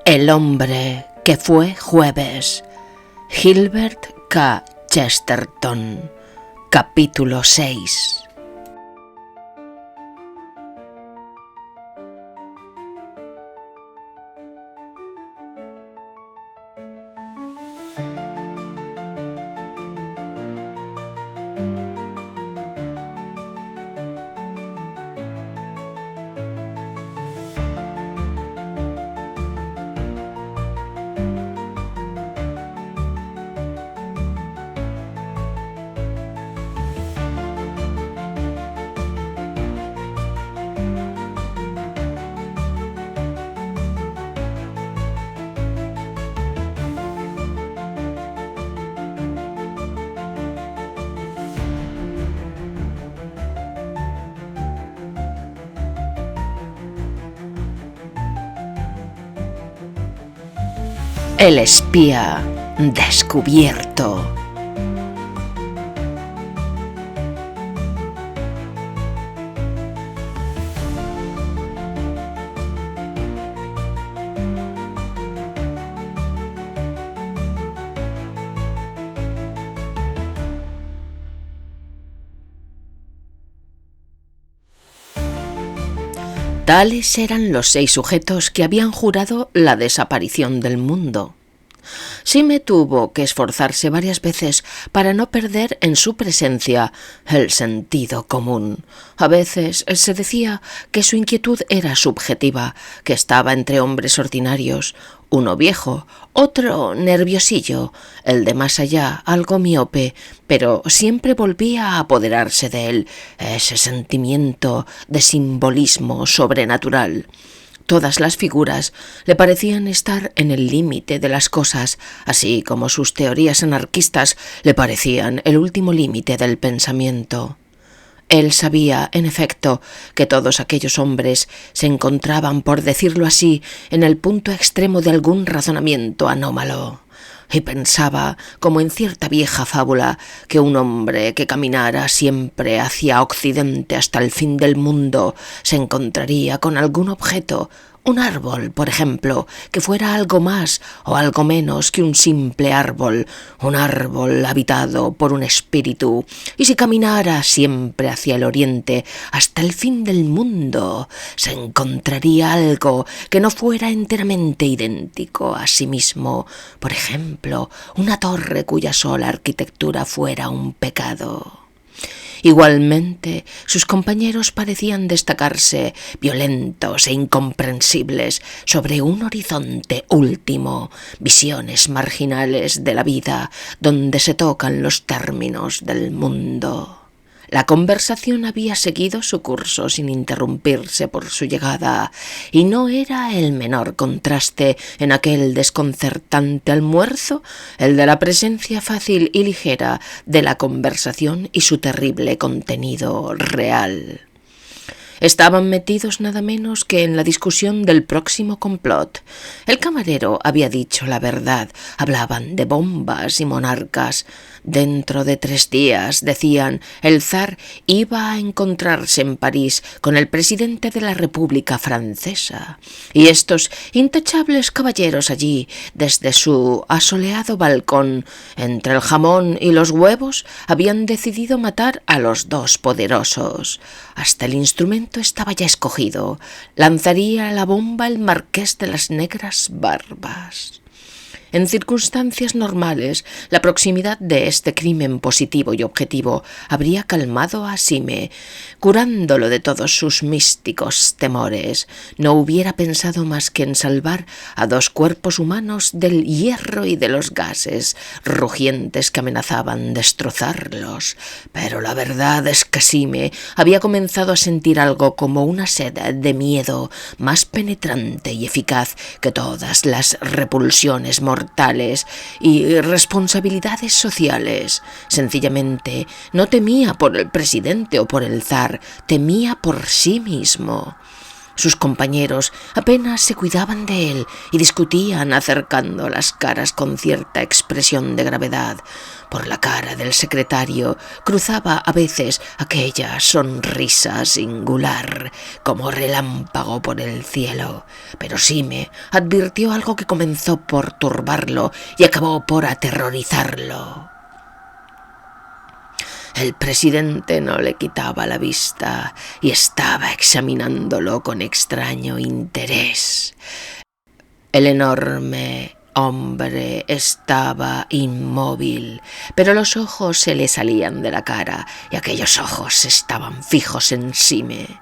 El hombre que fue jueves. Gilbert K. Chesterton. Capítulo 6. El espía descubierto. Tales eran los 6 sujetos que habían jurado la desaparición del mundo. Sime tuvo que esforzarse varias veces para no perder en su presencia el sentido común. A veces se decía que su inquietud era subjetiva, que estaba entre hombres ordinarios, uno viejo, otro nerviosillo, el de más allá algo miope, pero siempre volvía a apoderarse de él ese sentimiento de simbolismo sobrenatural. Todas las figuras le parecían estar en el límite de las cosas, así como sus teorías anarquistas le parecían el último límite del pensamiento. Él sabía, en efecto, que todos aquellos hombres se encontraban, por decirlo así, en el punto extremo de algún razonamiento anómalo. Y pensaba, como en cierta vieja fábula, que un hombre que caminara siempre hacia occidente hasta el fin del mundo se encontraría con algún objeto, un árbol, por ejemplo, que fuera algo más o algo menos que un simple árbol, un árbol habitado por un espíritu, y si caminara siempre hacia el oriente hasta el fin del mundo, se encontraría algo que no fuera enteramente idéntico a sí mismo, por ejemplo, una torre cuya sola arquitectura fuera un pecado. Igualmente, sus compañeros parecían destacarse, violentos e incomprensibles, sobre un horizonte último, visiones marginales de la vida, donde se tocan los términos del mundo. La conversación había seguido su curso sin interrumpirse por su llegada, y no era el menor contraste en aquel desconcertante almuerzo el de la presencia fácil y ligera de la conversación y su terrible contenido real. Estaban metidos nada menos que en la discusión del próximo complot. El camarero había dicho la verdad, hablaban de bombas y monarcas. Dentro de 3 días, decían, el zar iba a encontrarse en París con el presidente de la República Francesa. Y estos intachables caballeros allí, desde su asoleado balcón, entre el jamón y los huevos, habían decidido matar a los 2 poderosos. Hasta el instrumento estaba ya escogido. Lanzaría la bomba el marqués de las negras barbas. En circunstancias normales, la proximidad de este crimen positivo y objetivo habría calmado a Sime, curándolo de todos sus místicos temores. No hubiera pensado más que en salvar a 2 cuerpos humanos del hierro y de los gases rugientes que amenazaban destrozarlos. Pero la verdad es que Sime había comenzado a sentir algo como una sed de miedo más penetrante y eficaz que todas las repulsiones mortales y responsabilidades sociales. Sencillamente no temía por el presidente o por el zar, temía por sí mismo. Sus compañeros apenas se cuidaban de él y discutían acercando las caras con cierta expresión de gravedad. Por la cara del secretario cruzaba a veces aquella sonrisa singular como relámpago por el cielo. Pero Sime advirtió algo que comenzó por turbarlo y acabó por aterrorizarlo. El presidente no le quitaba la vista y estaba examinándolo con extraño interés. El enorme hombre estaba inmóvil, pero los ojos se le salían de la cara y aquellos ojos estaban fijos en Sime.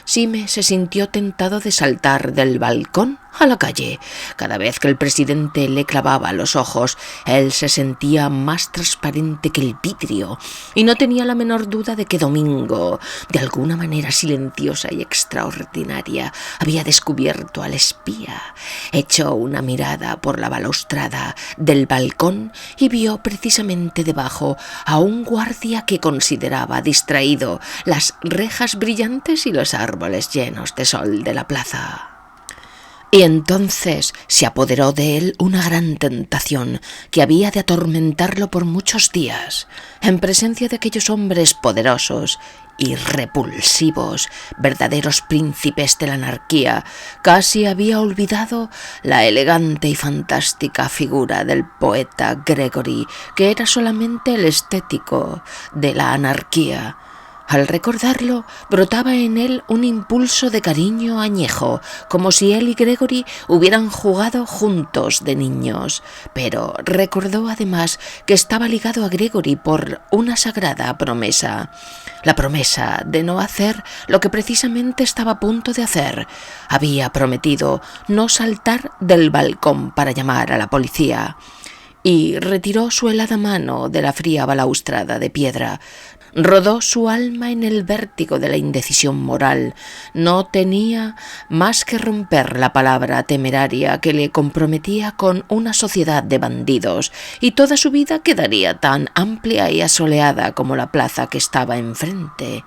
Sime se sintió tentado de saltar del balcón a la calle. Cada vez que el presidente le clavaba los ojos, él se sentía más transparente que el vidrio y no tenía la menor duda de que Domingo, de alguna manera silenciosa y extraordinaria, había descubierto al espía. Echó una mirada por la balaustrada del balcón y vio precisamente debajo a un guardia que consideraba distraído las rejas brillantes y los árboles llenos de sol de la plaza. Y entonces se apoderó de él una gran tentación que había de atormentarlo por muchos días. En presencia de aquellos hombres poderosos y repulsivos, verdaderos príncipes de la anarquía, casi había olvidado la elegante y fantástica figura del poeta Gregory, que era solamente el estético de la anarquía. Al recordarlo, brotaba en él un impulso de cariño añejo, como si él y Gregory hubieran jugado juntos de niños. Pero recordó además que estaba ligado a Gregory por una sagrada promesa. La promesa de no hacer lo que precisamente estaba a punto de hacer. Había prometido no saltar del balcón para llamar a la policía. Y retiró su helada mano de la fría balaustrada de piedra. Rodó su alma en el vértigo de la indecisión moral. No tenía más que romper la palabra temeraria que le comprometía con una sociedad de bandidos, y toda su vida quedaría tan amplia y asoleada como la plaza que estaba enfrente.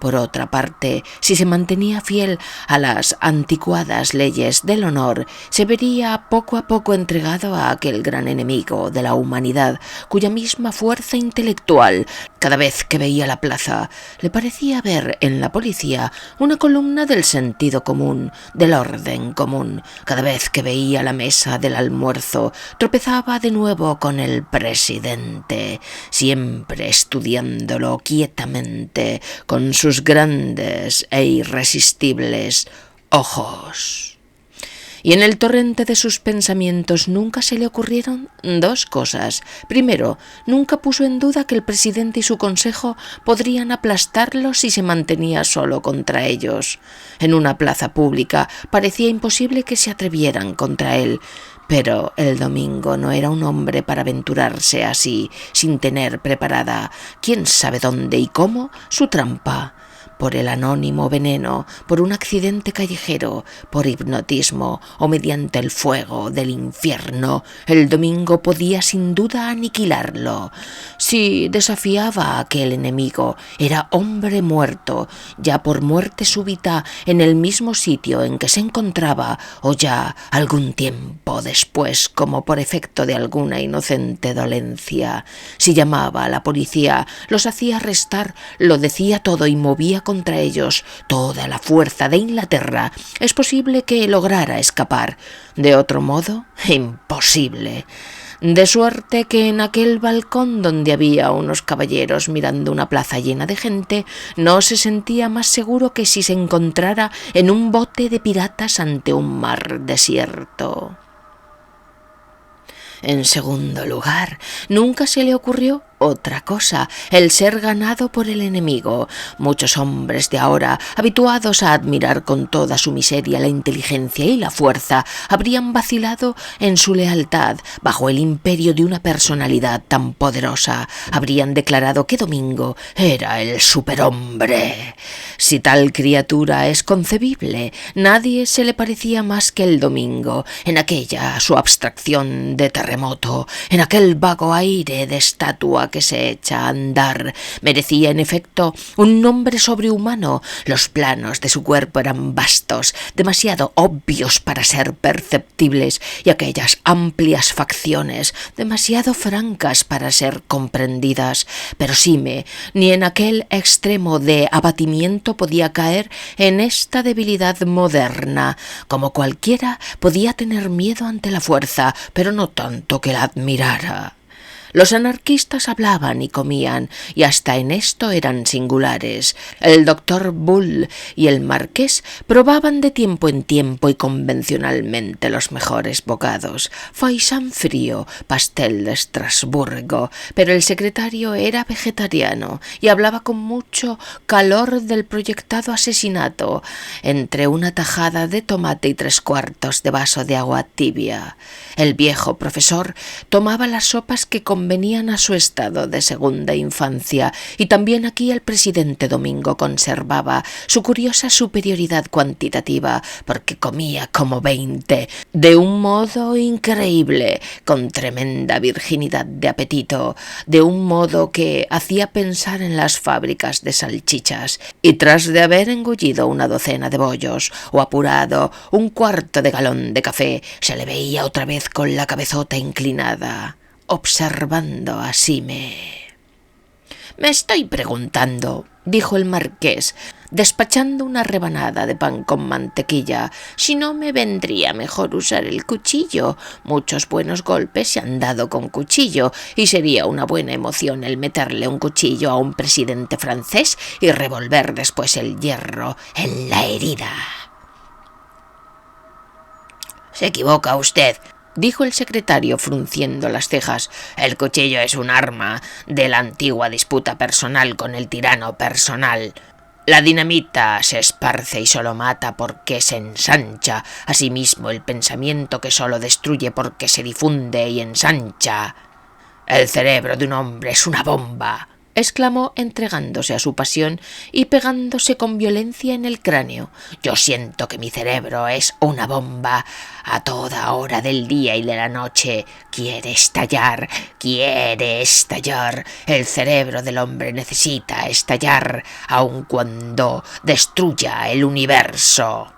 Por otra parte, si se mantenía fiel a las anticuadas leyes del honor, se vería poco a poco entregado a aquel gran enemigo de la humanidad, cuya misma fuerza intelectual, cada vez que veía la plaza, le parecía ver en la policía una columna del sentido común, del orden común. Cada vez que veía la mesa del almuerzo, tropezaba de nuevo con el presidente, siempre estudiándolo quietamente, con sus grandes e irresistibles ojos. Y en el torrente de sus pensamientos nunca se le ocurrieron dos cosas. Primero, nunca puso en duda que el presidente y su consejo podrían aplastarlo si se mantenía solo contra ellos. En una plaza pública parecía imposible que se atrevieran contra él. Pero el Domingo no era un hombre para aventurarse así, sin tener preparada, quién sabe dónde y cómo, su trampa. Por el anónimo veneno, por un accidente callejero, por hipnotismo o mediante el fuego del infierno, el Domingo podía sin duda aniquilarlo. Si desafiaba a aquel enemigo, era hombre muerto, ya por muerte súbita en el mismo sitio en que se encontraba, o ya algún tiempo después, como por efecto de alguna inocente dolencia. Si llamaba a la policía, los hacía arrestar, lo decía todo y movía contra ellos toda la fuerza de Inglaterra. Es posible que lograra escapar. De otro modo, imposible. De suerte que en aquel balcón donde había unos caballeros mirando una plaza llena de gente, no se sentía más seguro que si se encontrara en un bote de piratas ante un mar desierto. En segundo lugar, nunca se le ocurrió otra cosa, el ser ganado por el enemigo. Muchos hombres de ahora, habituados a admirar con toda su miseria la inteligencia y la fuerza, habrían vacilado en su lealtad bajo el imperio de una personalidad tan poderosa. Habrían declarado que Domingo era el superhombre. Si tal criatura es concebible, nadie se le parecía más que el Domingo, en aquella su abstracción de terremoto, en aquel vago aire de estatua que se echa a andar. Merecía, en efecto, un nombre sobrehumano. Los planos de su cuerpo eran vastos, demasiado obvios para ser perceptibles, y aquellas amplias facciones demasiado francas para ser comprendidas. Pero Sime, ni en aquel extremo de abatimiento podía caer en esta debilidad moderna. Como cualquiera, podía tener miedo ante la fuerza, pero no tanto que la admirara. Los anarquistas hablaban y comían, y hasta en esto eran singulares. El doctor Bull y el marqués probaban de tiempo en tiempo y convencionalmente los mejores bocados. Faisán frío, pastel de Estrasburgo, pero el secretario era vegetariano y hablaba con mucho calor del proyectado asesinato, entre una tajada de tomate y 3/4 de vaso de agua tibia. El viejo profesor tomaba las sopas que convenían a su estado de segunda infancia, y también aquí el presidente Domingo conservaba su curiosa superioridad cuantitativa, porque comía como 20, de un modo increíble, con tremenda virginidad de apetito, de un modo que hacía pensar en las fábricas de salchichas, y tras de haber engullido una docena de bollos o apurado 1/4 de galón de café, se le veía otra vez con la cabezota inclinada, observando a Sime. «Me estoy preguntando», dijo el marqués, despachando una rebanada de pan con mantequilla, «si no me vendría mejor usar el cuchillo. Muchos buenos golpes se han dado con cuchillo, y sería una buena emoción el meterle un cuchillo a un presidente francés y revolver después el hierro en la herida». «Se equivoca usted», dijo el secretario frunciendo las cejas. «El cuchillo es un arma de la antigua disputa personal con el tirano personal. La dinamita se esparce y solo mata porque se ensancha. Asimismo, el pensamiento que solo destruye porque se difunde y ensancha. El cerebro de un hombre es una bomba», exclamó entregándose a su pasión y pegándose con violencia en el cráneo. «Yo siento que mi cerebro es una bomba. A toda hora del día y de la noche quiere estallar, quiere estallar. El cerebro del hombre necesita estallar, aun cuando destruya el universo».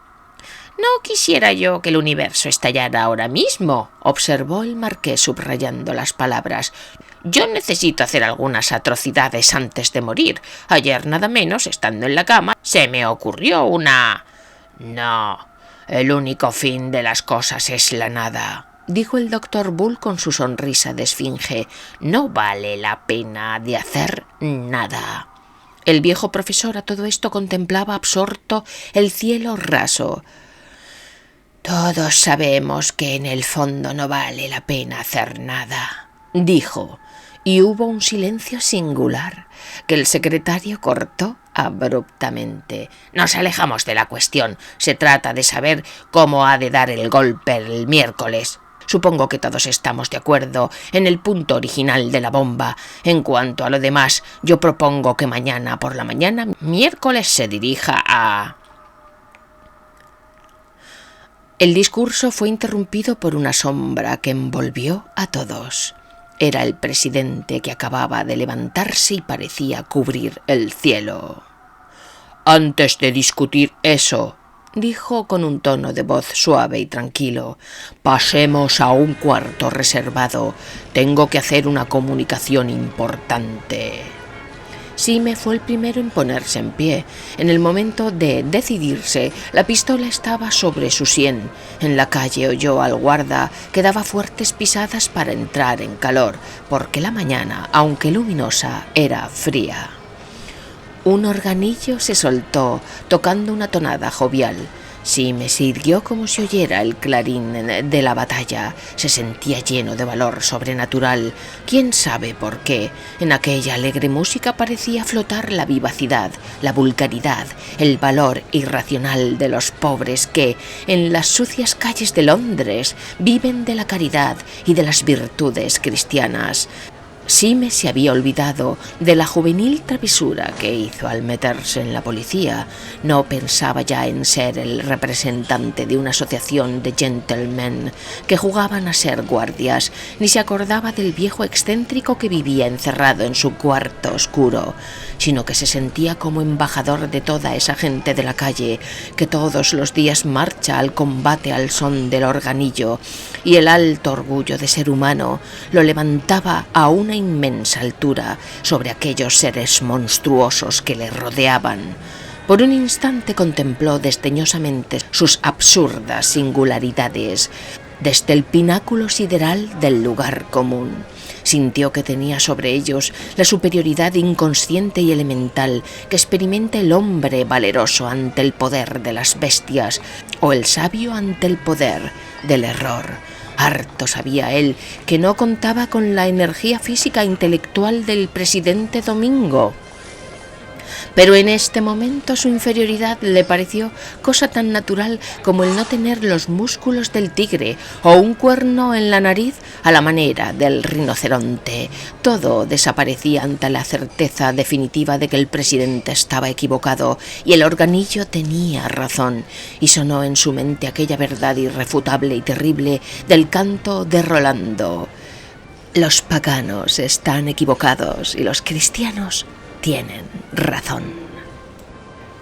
«No quisiera yo que el universo estallara ahora mismo», observó el marqués subrayando las palabras. «Yo necesito hacer algunas atrocidades antes de morir. Ayer, nada menos, estando en la cama, se me ocurrió una... No, el único fin de las cosas es la nada», dijo el doctor Bull con su sonrisa de esfinge. «No vale la pena de hacer nada». El viejo profesor a todo esto contemplaba absorto el cielo raso. «Todos sabemos que en el fondo no vale la pena hacer nada», dijo, y hubo un silencio singular que el secretario cortó abruptamente. «Nos alejamos de la cuestión. Se trata de saber cómo ha de dar el golpe el miércoles. Supongo que todos estamos de acuerdo en el punto original de la bomba. En cuanto a lo demás, yo propongo que mañana por la mañana, miércoles, se dirija a...» El discurso fue interrumpido por una sombra que envolvió a todos. Era el presidente, que acababa de levantarse y parecía cubrir el cielo. «Antes de discutir eso», dijo con un tono de voz suave y tranquilo, «pasemos a un cuarto reservado. Tengo que hacer una comunicación importante». Sime fue el primero en ponerse en pie. En el momento de decidirse, la pistola estaba sobre su sien. En la calle oyó al guarda que daba fuertes pisadas para entrar en calor, porque la mañana, aunque luminosa, era fría. Un organillo se soltó, tocando una tonada jovial. Sime se irguió como si oyera el clarín de la batalla. Se sentía lleno de valor sobrenatural. Quién sabe por qué. En aquella alegre música parecía flotar la vivacidad, la vulgaridad, el valor irracional de los pobres que, en las sucias calles de Londres, viven de la caridad y de las virtudes cristianas. Sime se había olvidado de la juvenil travesura que hizo al meterse en la policía. No pensaba ya en ser el representante de una asociación de gentlemen que jugaban a ser guardias, ni se acordaba del viejo excéntrico que vivía encerrado en su cuarto oscuro, sino que se sentía como embajador de toda esa gente de la calle que todos los días marcha al combate al son del organillo, y el alto orgullo de ser humano lo levantaba a una inmensa altura sobre aquellos seres monstruosos que le rodeaban. Por un instante contempló desdeñosamente sus absurdas singularidades desde el pináculo sideral del lugar común. Sintió que tenía sobre ellos la superioridad inconsciente y elemental que experimenta el hombre valeroso ante el poder de las bestias o el sabio ante el poder del error. Harto sabía él que no contaba con la energía física e intelectual del presidente Domingo, pero en este momento su inferioridad le pareció cosa tan natural como el no tener los músculos del tigre o un cuerno en la nariz a la manera del rinoceronte. Todo desaparecía ante la certeza definitiva de que el presidente estaba equivocado y el organillo tenía razón, y sonó en su mente aquella verdad irrefutable y terrible del canto de Rolando: los paganos están equivocados y los cristianos tienen razón.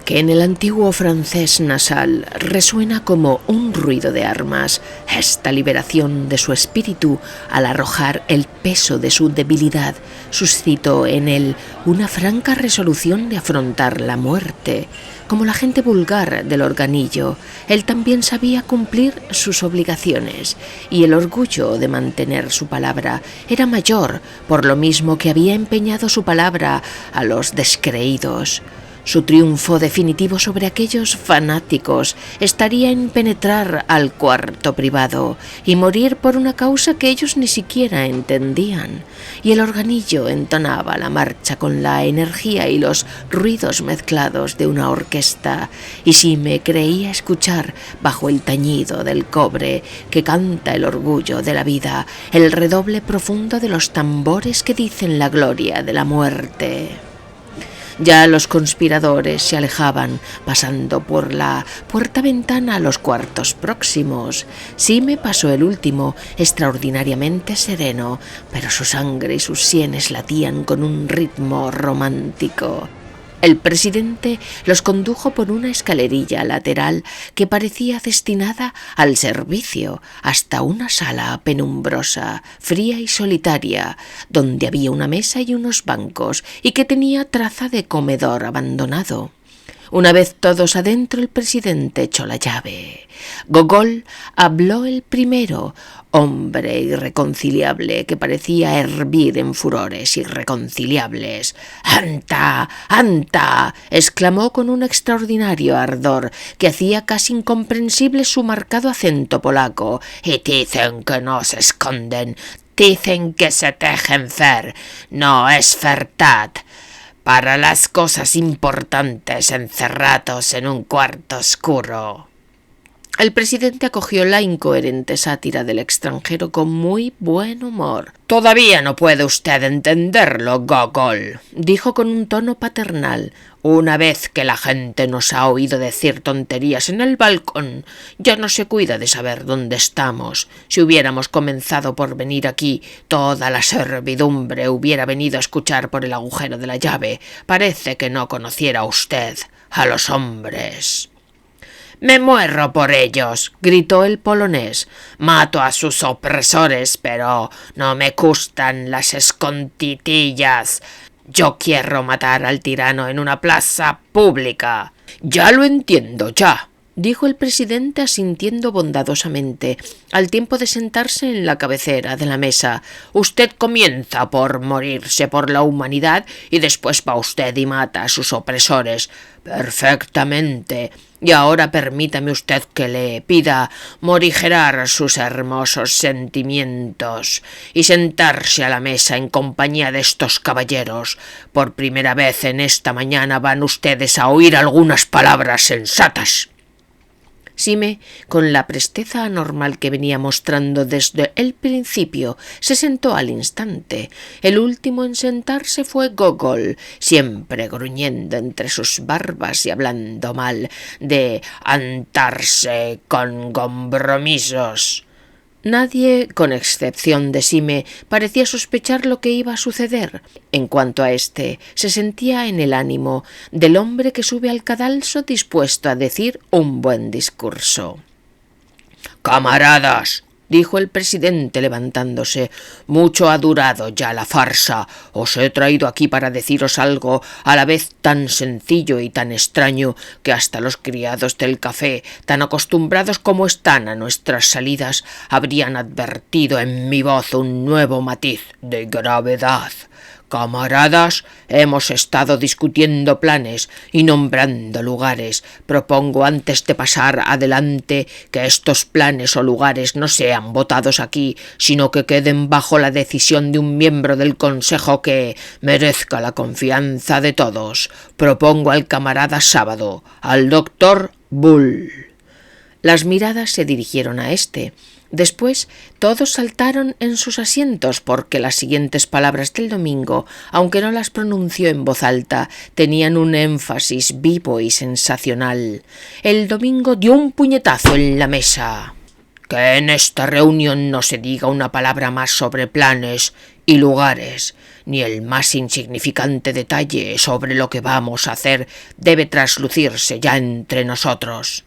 Que en el antiguo francés nasal resuena como un ruido de armas. Esta liberación de su espíritu, al arrojar el peso de su debilidad, suscitó en él una franca resolución de afrontar la muerte. Como la gente vulgar del organillo, él también sabía cumplir sus obligaciones, y el orgullo de mantener su palabra era mayor, por lo mismo que había empeñado su palabra a los descreídos. Su triunfo definitivo sobre aquellos fanáticos estaría en penetrar al cuarto privado y morir por una causa que ellos ni siquiera entendían. Y el organillo entonaba la marcha con la energía y los ruidos mezclados de una orquesta, y Sime creía escuchar, bajo el tañido del cobre que canta el orgullo de la vida, el redoble profundo de los tambores que dicen la gloria de la muerte. Ya los conspiradores se alejaban, pasando por la puerta-ventana a los cuartos próximos. Sime pasó el último, extraordinariamente sereno, pero su sangre y sus sienes latían con un ritmo romántico. El presidente los condujo por una escalerilla lateral que parecía destinada al servicio hasta una sala penumbrosa, fría y solitaria, donde había una mesa y unos bancos y que tenía traza de comedor abandonado. Una vez todos adentro, el presidente echó la llave. Gogol habló el primero, hombre irreconciliable que parecía hervir en furores irreconciliables. «¡Anta! ¡Anta!», exclamó con un extraordinario ardor que hacía casi incomprensible su marcado acento polaco. «Y dicen que no se esconden, dicen que se dejen ver, no es verdad. Para las cosas importantes encerrados en un cuarto oscuro». El presidente acogió la incoherente sátira del extranjero con muy buen humor. «Todavía no puede usted entenderlo, Gogol», dijo con un tono paternal. «Una vez que la gente nos ha oído decir tonterías en el balcón, ya no se cuida de saber dónde estamos. Si hubiéramos comenzado por venir aquí, toda la servidumbre hubiera venido a escuchar por el agujero de la llave. Parece que no conociera usted a los hombres». «Me muero por ellos», gritó el polonés. «Mato a sus opresores, pero no me gustan las esconditillas. Yo quiero matar al tirano en una plaza pública». «Ya lo entiendo, ya», dijo el presidente asintiendo bondadosamente, al tiempo de sentarse en la cabecera de la mesa. «Usted comienza por morirse por la humanidad y después va usted y mata a sus opresores. Perfectamente. Y ahora permítame usted que le pida morigerar sus hermosos sentimientos y sentarse a la mesa en compañía de estos caballeros. Por primera vez en esta mañana van ustedes a oír algunas palabras sensatas». Sime, con la presteza anormal que venía mostrando desde el principio, se sentó al instante. El último en sentarse fue Gogol, siempre gruñendo entre sus barbas y hablando mal de antarse con compromisos. Nadie, con excepción de Sime, parecía sospechar lo que iba a suceder. En cuanto a éste, se sentía en el ánimo del hombre que sube al cadalso dispuesto a decir un buen discurso. «Camaradas», dijo el presidente levantándose, «mucho ha durado ya la farsa. Os he traído aquí para deciros algo a la vez tan sencillo y tan extraño que hasta los criados del café, tan acostumbrados como están a nuestras salidas, habrían advertido en mi voz un nuevo matiz de gravedad. Camaradas, hemos estado discutiendo planes y nombrando lugares. Propongo antes de pasar adelante que estos planes o lugares no sean votados aquí, sino que queden bajo la decisión de un miembro del Consejo que merezca la confianza de todos. Propongo al camarada Sábado, al doctor Bull». Las miradas se dirigieron a éste. Después todos saltaron en sus asientos porque las siguientes palabras del Domingo, aunque no las pronunció en voz alta, tenían un énfasis vivo y sensacional. El Domingo dio un puñetazo en la mesa. «Que en esta reunión no se diga una palabra más sobre planes y lugares, ni el más insignificante detalle sobre lo que vamos a hacer debe traslucirse ya entre nosotros».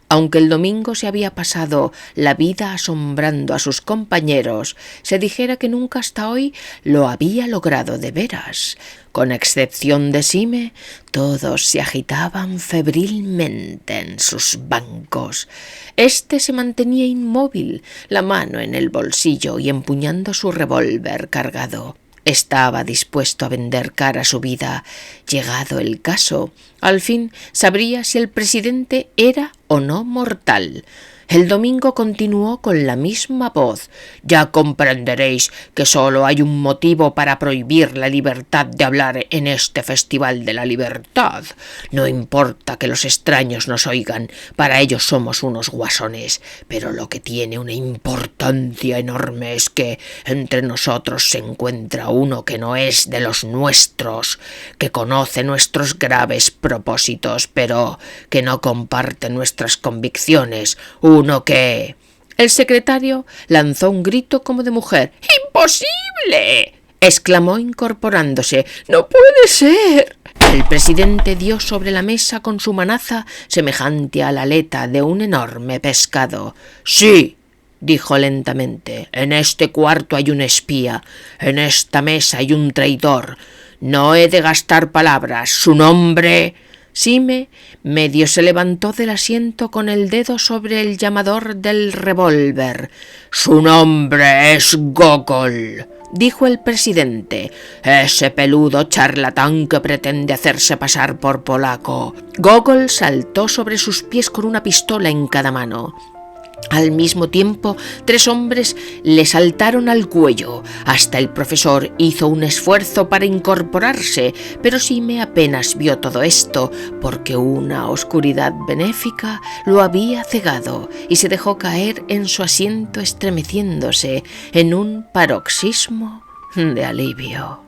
Aunque el Domingo se había pasado la vida asombrando a sus compañeros, se dijera que nunca hasta hoy lo había logrado de veras. Con excepción de Sime, todos se agitaban febrilmente en sus bancos. Este se mantenía inmóvil, la mano en el bolsillo y empuñando su revólver cargado. Estaba dispuesto a vender cara su vida. Llegado el caso, al fin sabría si el presidente era o no mortal. El Domingo continuó con la misma voz. «Ya comprenderéis que solo hay un motivo para prohibir la libertad de hablar en este Festival de la Libertad. No importa que los extraños nos oigan, para ellos somos unos guasones, pero lo que tiene una importancia enorme es que entre nosotros se encuentra uno que no es de los nuestros, que conoce nuestros graves propósitos, pero que no comparte nuestras convicciones, uno que...». El secretario lanzó un grito como de mujer. «¡Imposible!», exclamó incorporándose. «¡No puede ser!». El presidente dio sobre la mesa con su manaza semejante a la aleta de un enorme pescado. «Sí», dijo lentamente, «en este cuarto hay un espía, en esta mesa hay un traidor. No he de gastar palabras. Su nombre...». Sime medio se levantó del asiento con el dedo sobre el llamador del revólver. «Su nombre es Gogol», dijo el presidente, «ese peludo charlatán que pretende hacerse pasar por polaco». Gogol saltó sobre sus pies con una pistola en cada mano. Al mismo tiempo, 3 hombres le saltaron al cuello. Hasta el profesor hizo un esfuerzo para incorporarse, pero Sime apenas vio todo esto, porque una oscuridad benéfica lo había cegado y se dejó caer en su asiento estremeciéndose en un paroxismo de alivio.